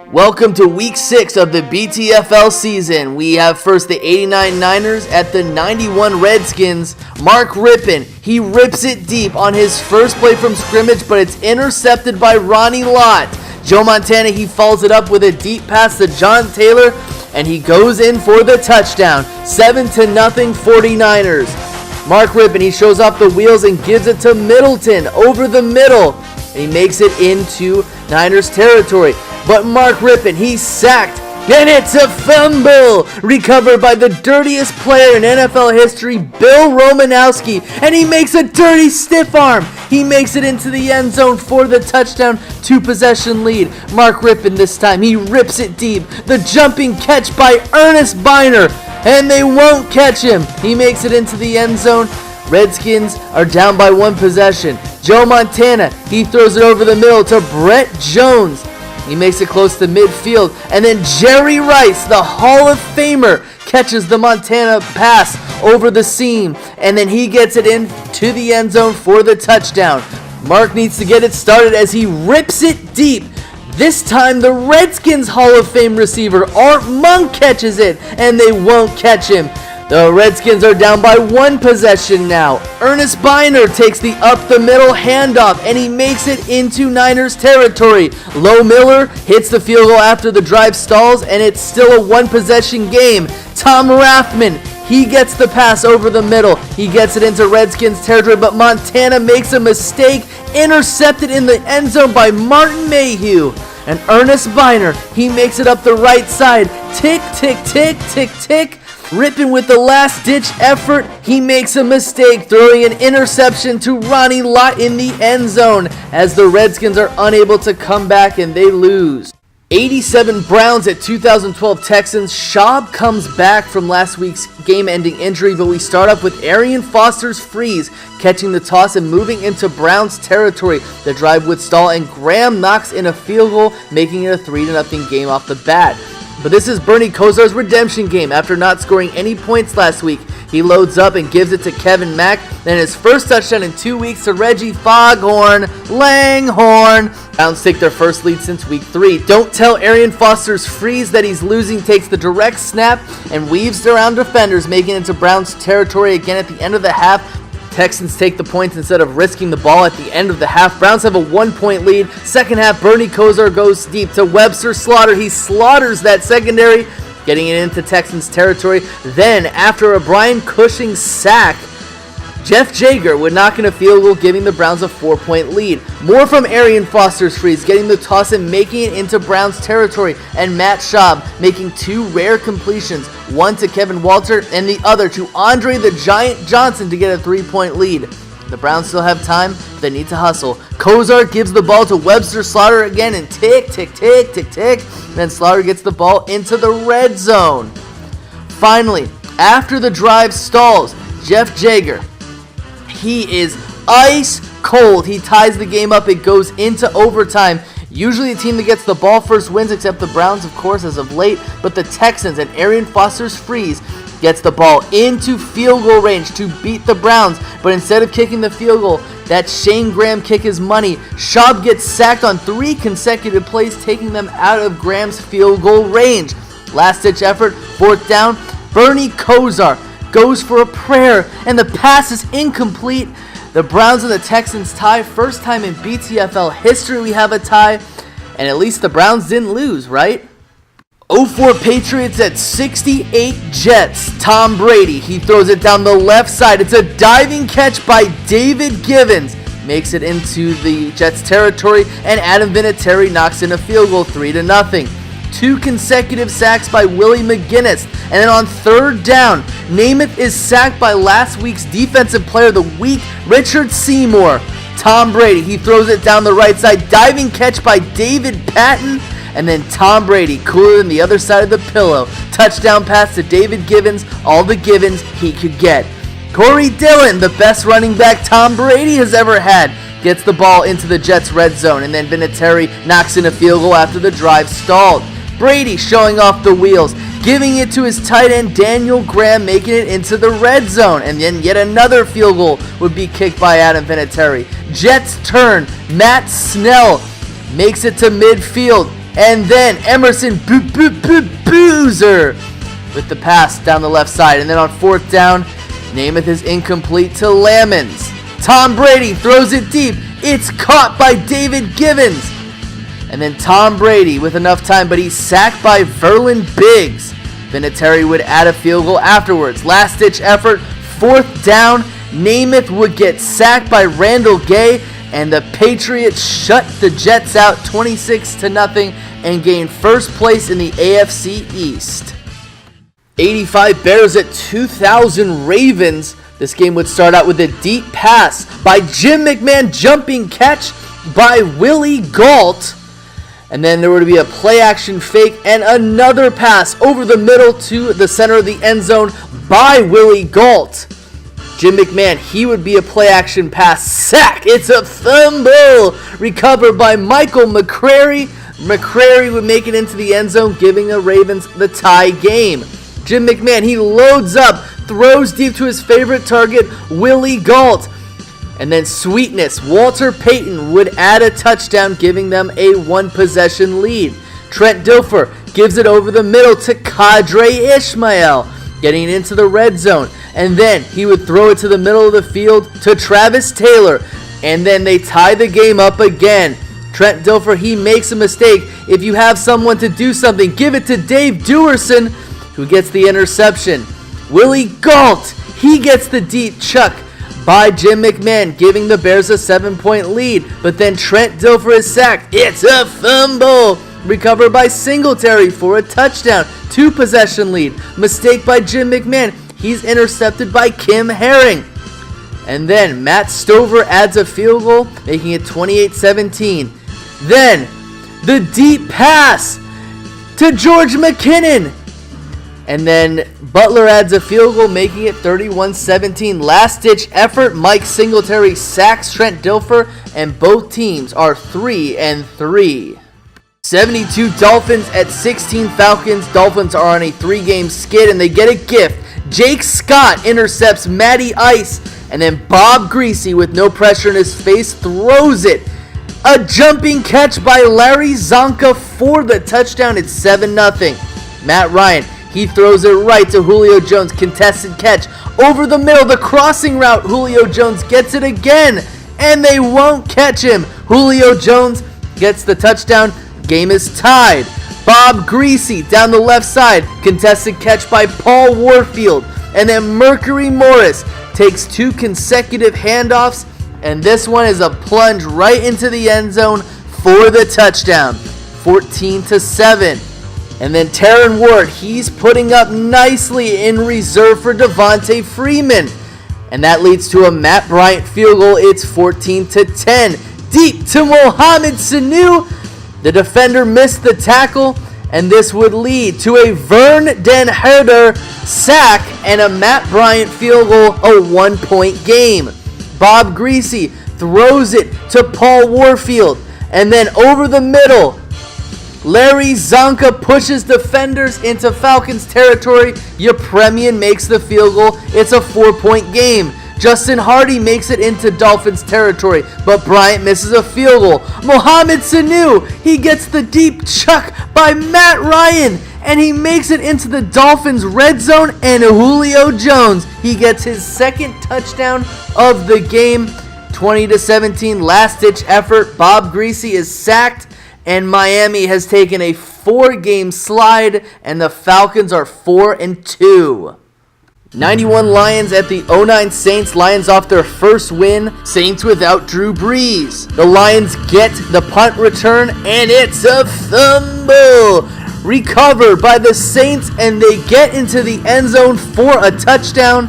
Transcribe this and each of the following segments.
Welcome to week 6 of the BTFL season. We have first the 89 Niners at the 91 Redskins. Mark Rippon, he rips it deep on his first play from scrimmage, but it's intercepted by Ronnie Lott. Joe Montana, he follows it up with a deep pass to John Taylor, and he goes in for the touchdown. 7-0 49ers. Mark Rippon, he shows off the wheels and gives it to Middleton over the middle, and he makes it into Niners territory. But Mark Rippon, he's sacked, and it's a fumble! Recovered by the dirtiest player in NFL history, Bill Romanowski, and he makes a dirty stiff arm. He makes it into the end zone for the touchdown, 2-possession lead. Mark Rippon this time, he rips it deep. The jumping catch by Ernest Biner, and they won't catch him. He makes it into the end zone. Redskins are down by 1 possession. Joe Montana, he throws it over the middle to Brett Jones. He makes it close to midfield, and then Jerry Rice, the Hall of Famer, catches the Montana pass over the seam, and then he gets it into the end zone for the touchdown. Mark needs to get it started as he rips it deep. This time the Redskins Hall of Fame receiver Art Monk catches it, and they won't catch him. The Redskins are down by 1 possession now. Ernest Biner takes the up-the-middle handoff, and he makes it into Niners territory. Low Miller hits the field goal after the drive stalls, and it's still a 1-possession game. Tom Rathman, he gets the pass over the middle. He gets it into Redskins territory, but Montana makes a mistake, intercepted in the end zone by Martin Mayhew. And Ernest Biner, he makes it up the right side. Tick, tick, tick, tick, tick. Rippon with the last-ditch effort, he makes a mistake, throwing an interception to Ronnie Lott in the end zone as the Redskins are unable to come back and they lose. 87 Browns at 2012 Texans. Schaub comes back from last week's game-ending injury, but we start off with Arian Foster's freeze, catching the toss and moving into Browns territory. The drive would stall, and Graham knocks in a field goal, making it a 3-0 game off the bat. But this is Bernie Kosar's redemption game. After not scoring any points last week, he loads up and gives it to Kevin Mack. Then his first touchdown in 2 weeks to Reggie Foghorn Langhorn. Browns take their first lead since week 3. Don't tell Arian Foster's freeze that he's losing. Takes the direct snap and weaves around defenders, making it into Browns territory again at the end of the half. Texans take the points instead of risking the ball at the end of the half. Browns have a 1-point lead. Second half, Bernie Kosar goes deep to Webster Slaughter. He slaughters that secondary, getting it into Texans territory. Then, after a Brian Cushing sack, Jeff Jager would knock in a field goal, giving the Browns a 4-point lead. More from Arian Foster's freeze, getting the toss and making it into Browns territory. And Matt Schaub making 2 rare completions, one to Kevin Walter and the other to Andre the Giant Johnson to get a 3-point lead. The Browns still have time, but they need to hustle. Kosar gives the ball to Webster Slaughter again, and tick, tick, tick, tick, tick. Then Slaughter gets the ball into the red zone. Finally, after the drive stalls, Jeff Jager, he is ice cold. He ties the game up. It goes into overtime. Usually the team that gets the ball first wins, except the Browns, of course, as of late. But the Texans and Arian Foster's freeze gets the ball into field goal range to beat the Browns. But instead of kicking the field goal, that Shane Graham kick is money. Schaub gets sacked on 3 consecutive plays, taking them out of Graham's field goal range. Last-ditch effort, 4th down. Bernie Kosar goes for a prayer, and the pass is incomplete. The Browns and the Texans tie. First time in BTFL history we have a tie, and at least the Browns didn't lose, right? 04 Patriots at 68 Jets. Tom Brady, he throws it down the left side. It's a diving catch by David Givens. Makes it into the Jets territory, and Adam Vinatieri knocks in a field goal, 3-0. 2 consecutive sacks by Willie McGinnis. And then on 3rd down, Namath is sacked by last week's Defensive Player of the Week, Richard Seymour. Tom Brady, he throws it down the right side. Diving catch by David Patton. And then Tom Brady, cooler than the other side of the pillow. Touchdown pass to David Givens, all the Givens he could get. Corey Dillon, the best running back Tom Brady has ever had, gets the ball into the Jets' red zone. And then Vinatieri knocks in a field goal after the drive stalled. Brady showing off the wheels, giving it to his tight end Daniel Graham, making it into the red zone. And then yet another field goal would be kicked by Adam Vinatieri. Jets turn. Matt Snell makes it to midfield. And then Emerson Boozer with the pass down the left side. And then on fourth down, Namath is incomplete to Lamons. Tom Brady throws it deep. It's caught by David Givens. And then Tom Brady with enough time, but he's sacked by Verlin Biggs. Vinatieri would add a field goal afterwards. Last-ditch effort, fourth down. Namath would get sacked by Randall Gay, and the Patriots shut the Jets out 26-0 and gain first place in the AFC East. 85 Bears at 2,000 Ravens. This game would start out with a deep pass by Jim McMahon, jumping catch by Willie Gault. And then there would be a play-action fake and another pass over the middle to the center of the end zone by Willie Gault. Jim McMahon, he would be a play-action pass. Sack! It's a fumble! Recovered by Michael McCrary. McCrary would make it into the end zone, giving the Ravens the tie game. Jim McMahon, he loads up, throws deep to his favorite target, Willie Gault. And then Sweetness, Walter Payton would add a touchdown, giving them a one-possession lead. Trent Dilfer gives it over the middle to Kadre Ishmael, getting into the red zone. And then he would throw it to the middle of the field to Travis Taylor. And then they tie the game up again. Trent Dilfer, he makes a mistake. If you have someone to do something, give it to Dave Dewerson, who gets the interception. Willie Gault, he gets the deep chuck by Jim McMahon, giving the Bears a 7-point lead. But then Trent Dilfer is sacked. It's a fumble. Recovered by Singletary for a touchdown. 2-possession lead. Mistake by Jim McMahon. He's intercepted by Kim Herring. And then Matt Stover adds a field goal, making it 28-17. Then the deep pass to George McKinnon. And then Butler adds a field goal, making it 31-17. Last-ditch effort, Mike Singletary sacks Trent Dilfer, and both teams are 3-3. 72 Dolphins at 16 Falcons. Dolphins are on a 3-game skid, and they get a gift. Jake Scott intercepts Matty Ice, and then Bob Greasy, with no pressure in his face, throws it. A jumping catch by Larry Zonka for the touchdown. It's 7-0. Matt Ryan, he throws it right to Julio Jones. Contested catch over the middle. The crossing route. Julio Jones gets it again, and they won't catch him. Julio Jones gets the touchdown. Game is tied. Bob Greasy down the left side. Contested catch by Paul Warfield. And then Mercury Morris takes 2 consecutive handoffs, and this one is a plunge right into the end zone for the touchdown. 14-7. And then Taron Ward, he's putting up nicely in reserve for Devontae Freeman. And that leads to a Matt Bryant field goal. It's 14-10. Deep to Mohamed Sanu. The defender missed the tackle, and this would lead to a Vern Den Herder sack and a Matt Bryant field goal, a 1-point game. Bob Greasy throws it to Paul Warfield, and then over the middle, Larry Zonka pushes defenders into Falcons territory. Yepremian makes the field goal. It's a 4-point game. Justin Hardy makes it into Dolphins territory, but Bryant misses a field goal. Mohamed Sanu, he gets the deep chuck by Matt Ryan, and he makes it into the Dolphins red zone, and Julio Jones, he gets his second touchdown of the game. 20-17, last-ditch effort. Bob Greasy is sacked, and Miami has taken a 4-game slide, and the Falcons are 4-2. 91 Lions at the 09 Saints. Lions off their first win. Saints without Drew Brees. The Lions get the punt return, and it's a fumble. Recovered by the Saints, and they get into the end zone for a touchdown.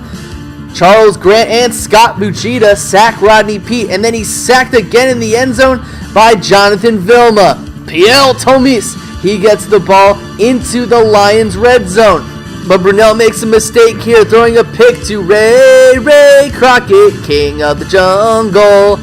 Charles Grant and Scott Fujita sack Rodney Peete, and then he's sacked again in the end zone by Jonathan Vilma. Pierre Thomas, he gets the ball into the Lions red zone. But Brunell makes a mistake here, throwing a pick to Ray Crockett, king of the jungle.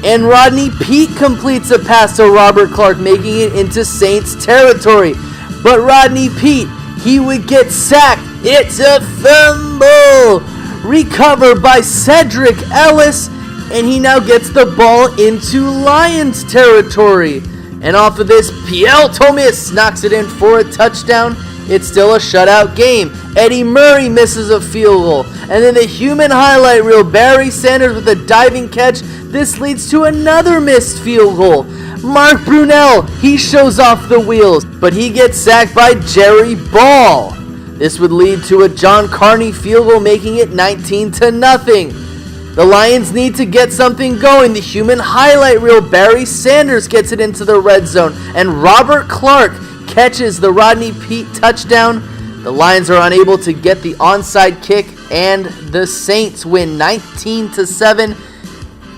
And Rodney Peete completes a pass to Robert Clark, making it into Saints territory. But Rodney Peete, he would get sacked. It's a fumble. Recovered by Cedric Ellis, and he now gets the ball into Lions territory. And off of this, Pierre Thomas knocks it in for a touchdown. It's still a shutout game. Eddie Murray misses a field goal. And then the human highlight reel, Barry Sanders with a diving catch. This leads to another missed field goal. Mark Brunell, he shows off the wheels, but he gets sacked by Jerry Ball. This would lead to a John Carney field goal, making it 19-0. The Lions need to get something going. The human highlight reel, Barry Sanders gets it into the red zone, and Robert Clark catches the Rodney Peete touchdown. The Lions are unable to get the onside kick, and the Saints win 19-7.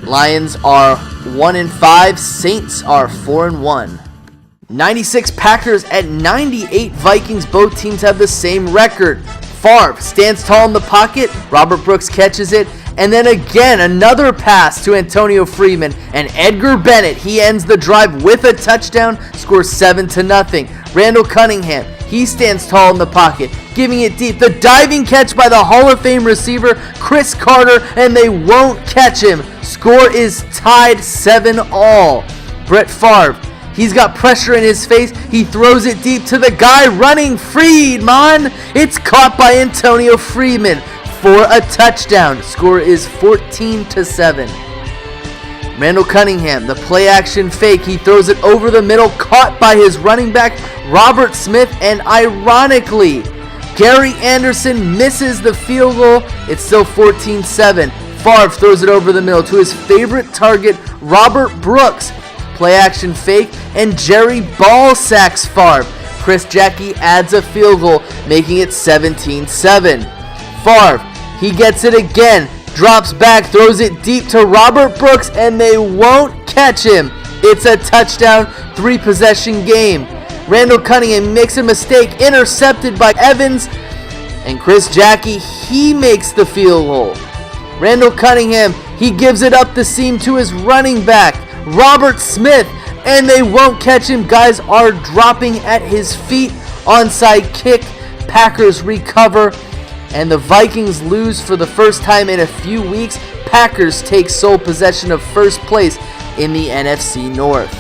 Lions are 1-5. Saints are 4-1. 96 Packers at 98 Vikings. Both teams have the same record. Favre stands tall in the pocket. Robert Brooks catches it. And then again, another pass to Antonio Freeman. And Edgar Bennett, he ends the drive with a touchdown, scores 7-0. Randall Cunningham, he stands tall in the pocket, giving it deep. The diving catch by the Hall of Fame receiver, Chris Carter, and they won't catch him. Score is tied 7-all. Brett Favre, he's got pressure in his face. He throws it deep to the guy running, Friedman. It's caught by Antonio Freeman for a touchdown. Score is 14-7. Randall Cunningham, the play action fake. He throws it over the middle, caught by his running back, Robert Smith, and ironically, Gary Anderson misses the field goal. It's still 14-7. Favre throws it over the middle to his favorite target, Robert Brooks. Play action fake, and Jerry Ball sacks Favre. Chris Jackie adds a field goal, making it 17-7. Favre, he gets it again, drops back, throws it deep to Robert Brooks, and they won't catch him. It's a touchdown, 3-possession game. Randall Cunningham makes a mistake, intercepted by Evans, and Chris Jackie, he makes the field goal. Randall Cunningham, he gives it up the seam to his running back, Robert Smith, and they won't catch him. Guys are dropping at his feet. Onside kick. Packers recover, and the Vikings lose for the first time in a few weeks. Packers take sole possession of first place in the NFC North.